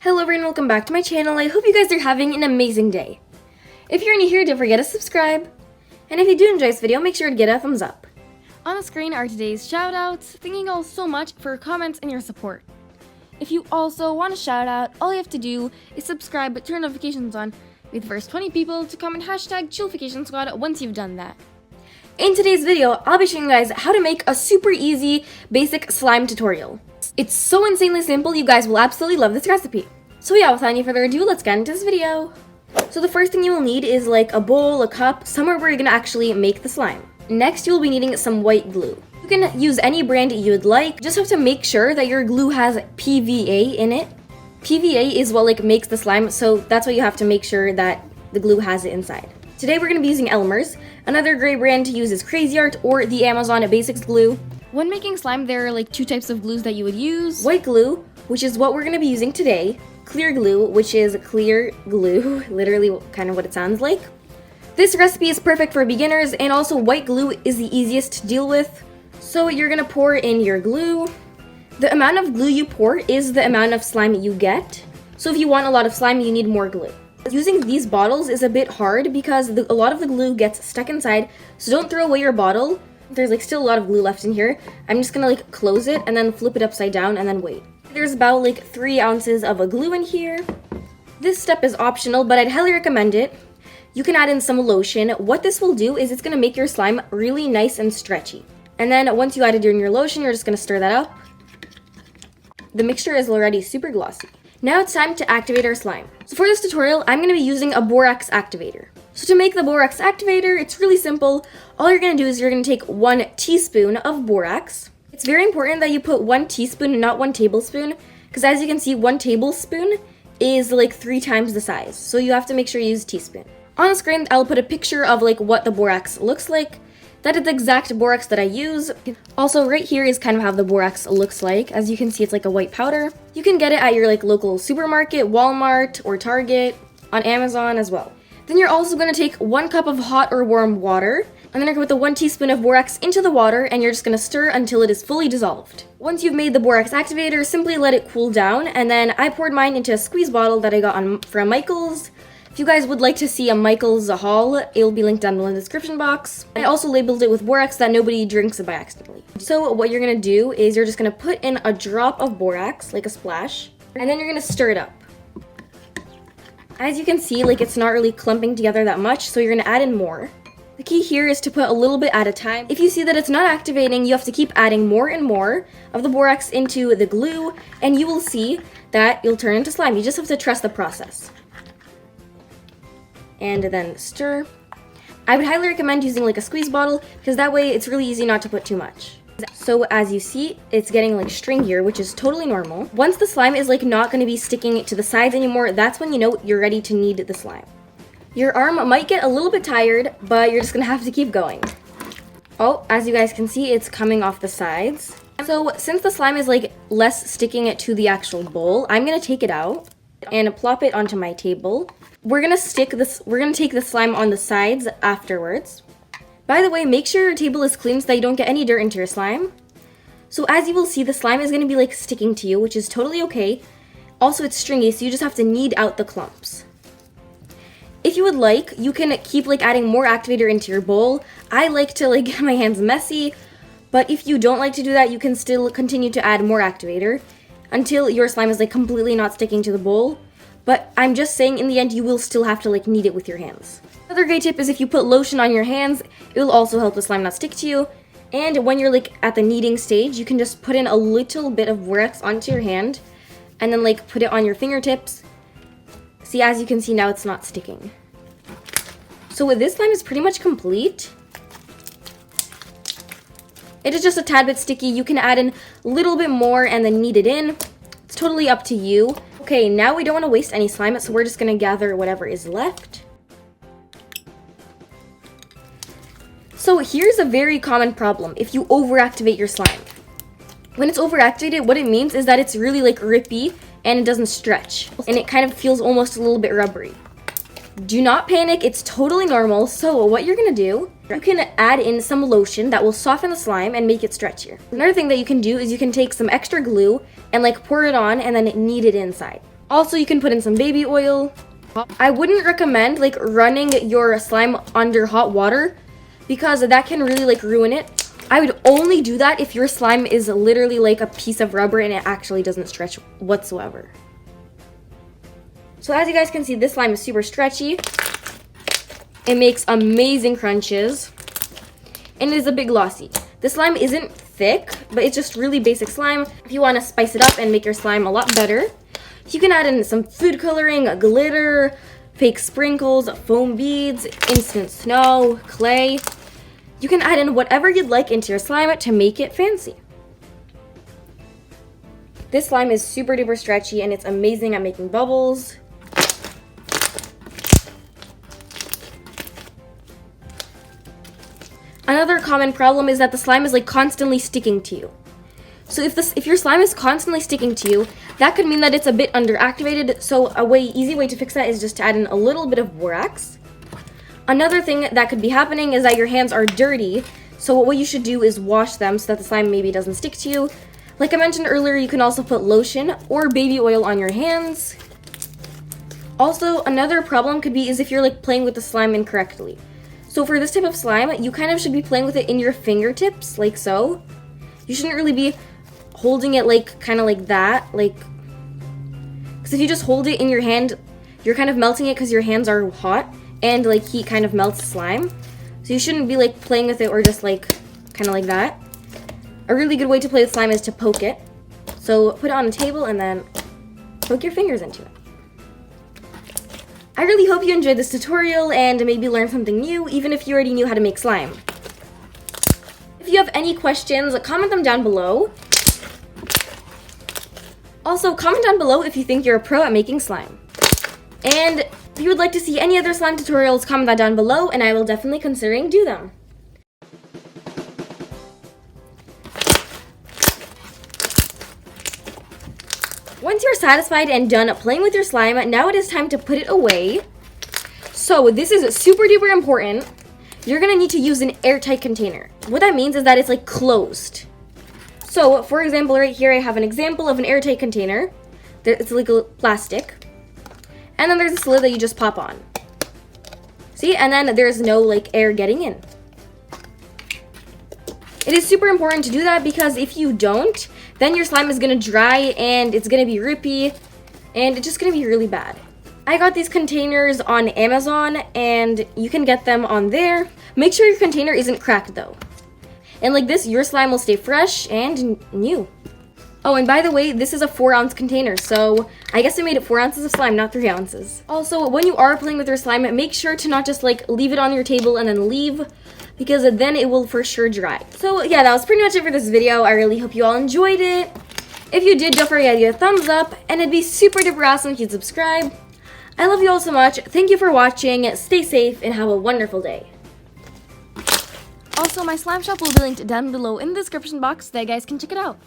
Hello everyone, welcome back to my channel. I hope you guys are having an amazing day. If you're new here, don't forget to subscribe. And if you do enjoy this video, make sure to get a thumbs up. On the screen are today's shoutouts. Thank you all so much for your comments and your support. If you also want a shout out, all you have to do is subscribe but turn notifications on. Be the first 20 people to comment hashtag Chillification Squad once you've done that. In today's video, I'll be showing you guys how to make a super easy basic slime tutorial. It's so insanely simple, you guys will absolutely love this recipe. So yeah, without any further ado, let's get into this video. So the first thing you will need is like a bowl, a cup, somewhere where you're gonna actually make the slime. Next, you'll be needing some white glue. You can use any brand you would like, just have to make sure that your glue has PVA in it. PVA is what makes the slime, so that's why you have to make sure that the glue has it inside. Today we're gonna be using Elmer's. Another great brand to use is Crazy Art or the Amazon Basics glue. When making slime, there are two types of glues that you would use. White glue, which is what we're gonna be using today. Clear glue, which is clear glue, literally kind of what it sounds like. This recipe is perfect for beginners, and also white glue is the easiest to deal with. So you're gonna pour in your glue. The amount of glue you pour is the amount of slime you get. So if you want a lot of slime, you need more glue. Using these bottles is a bit hard because a lot of the glue gets stuck inside, so don't throw away your bottle. There's still a lot of glue left in here. I'm just gonna close it and then flip it upside down and then wait. There's about 3 ounces of a glue in here. This step is optional, but I'd highly recommend it. You can add in some lotion. What this will do is it's gonna make your slime really nice and stretchy. And then once you added in your lotion, you're just gonna stir that up. The mixture is already super glossy. Now it's time to activate our slime. So for this tutorial, I'm gonna be using a borax activator. So to make the borax activator, it's really simple. All you're gonna do is you're gonna take 1 teaspoon of borax. It's very important that you put 1 teaspoon and not 1 tablespoon, because as you can see, 1 tablespoon is 3 times the size. So you have to make sure you use teaspoon. On the screen, I'll put a picture of what the borax looks like. That is the exact borax that I use. Also, right here is kind of how the borax looks like. As you can see, it's a white powder. You can get it at your local supermarket, Walmart, or Target, on Amazon as well. Then you're also going to take 1 cup of hot or warm water, and then you're going to put the 1 teaspoon of borax into the water, and you're just going to stir until it is fully dissolved. Once you've made the borax activator, simply let it cool down, and then I poured mine into a squeeze bottle that I got from Michael's. If you guys would like to see a Michael's haul, it will be linked down below in the description box. I also labeled it with borax that nobody drinks it by accidentally. So what you're going to do is you're just going to put in a drop of borax, like a splash, and then you're going to stir it up. As you can see, it's not really clumping together that much, so you're going to add in more. The key here is to put a little bit at a time. If you see that it's not activating, you have to keep adding more and more of the borax into the glue, and you will see that you'll turn into slime. You just have to trust the process. And then stir. I would highly recommend using a squeeze bottle, because that way it's really easy not to put too much. So as you see, it's getting stringier, which is totally normal. Once the slime is not going to be sticking to the sides anymore, that's when you know you're ready to knead the slime. Your arm might get a little bit tired, but you're just going to have to keep going. Oh, as you guys can see, it's coming off the sides. So since the slime is less sticking to the actual bowl, I'm going to take it out and plop it onto my table. We're going to take the slime on the sides afterwards. By the way, make sure your table is clean so that you don't get any dirt into your slime. So as you will see, the slime is going to be sticking to you, which is totally okay. Also, it's stringy, so you just have to knead out the clumps. If you would like, you can keep adding more activator into your bowl. I like to get my hands messy, but if you don't like to do that, you can still continue to add more activator until your slime is completely not sticking to the bowl. But I'm just saying, in the end, you will still have to knead it with your hands. Another great tip is if you put lotion on your hands, it will also help the slime not stick to you. And when you're at the kneading stage, you can just put in a little bit of borax onto your hand and then put it on your fingertips. See, as you can see now, it's not sticking. So with this slime is pretty much complete. It is just a tad bit sticky. You can add in a little bit more and then knead it in. It's totally up to you. Okay, now we don't want to waste any slime, so we're just going to gather whatever is left. So here's a very common problem if you overactivate your slime. When it's overactivated, what it means is that it's really rippy and it doesn't stretch, and it kind of feels almost a little bit rubbery. Do not panic, it's totally normal. So what you're gonna do, you can add in some lotion that will soften the slime and make it stretchier. Another thing that you can do is you can take some extra glue and pour it on and then knead it inside. Also, you can put in some baby oil. I wouldn't recommend like running your slime under hot water because that can really like ruin it. I would only do that if your slime is literally like a piece of rubber and it actually doesn't stretch whatsoever. So as you guys can see, this slime is super stretchy. It makes amazing crunches. And it is a bit glossy. The slime isn't thick, but it's just really basic slime. If you want to spice it up and make your slime a lot better, you can add in some food coloring, glitter, fake sprinkles, foam beads, instant snow, clay. You can add in whatever you'd like into your slime to make it fancy. This slime is super duper stretchy and it's amazing at making bubbles. Another common problem is that the slime is like constantly sticking to you. So if your slime is constantly sticking to you, that could mean that it's a bit underactivated. So easy way to fix that is just to add in a little bit of borax. Another thing that could be happening is that your hands are dirty. So what you should do is wash them so that the slime maybe doesn't stick to you. Like I mentioned earlier, you can also put lotion or baby oil on your hands. Also, another problem could be is if you're like playing with the slime incorrectly. So for this type of slime, you kind of should be playing with it in your fingertips, like so. You shouldn't really be holding it like kind of like that, like, because if you just hold it in your hand, you're kind of melting it because your hands are hot and like heat kind of melts slime. So you shouldn't be like playing with it or just like kind of like that. A really good way to play with slime is to poke it. So put it on a table and then poke your fingers into it. I really hope you enjoyed this tutorial and maybe learned something new, even if you already knew how to make slime. If you have any questions, comment them down below. Also, comment down below if you think you're a pro at making slime. And if you would like to see any other slime tutorials, comment that down below and I will definitely consider do them. Once you're satisfied and done playing with your slime, now it is time to put it away. So this is super duper important. You're gonna need to use an airtight container. What that means is that it's like closed. So for example, right here I have an example of an airtight container. It's like a plastic. And then there's this lid that you just pop on. See, and then there's no like air getting in. It is super important to do that because if you don't, then your slime is gonna dry and it's gonna be rippy and it's just gonna be really bad. I got these containers on Amazon and you can get them on there. Make sure your container isn't cracked though. And like this, your slime will stay fresh and new. Oh, and by the way, this is a 4-ounce container, so I guess I made it 4 ounces of slime, not 3 ounces. Also, when you are playing with your slime, make sure to not just like leave it on your table and then leave, because then it will for sure dry. So yeah, that was pretty much it for this video. I really hope you all enjoyed it. If you did, don't forget to give it a thumbs up, and it'd be super duper awesome if you'd subscribe. I love you all so much. Thank you for watching. Stay safe and have a wonderful day. Also, my slime shop will be linked down below in the description box so that you guys can check it out.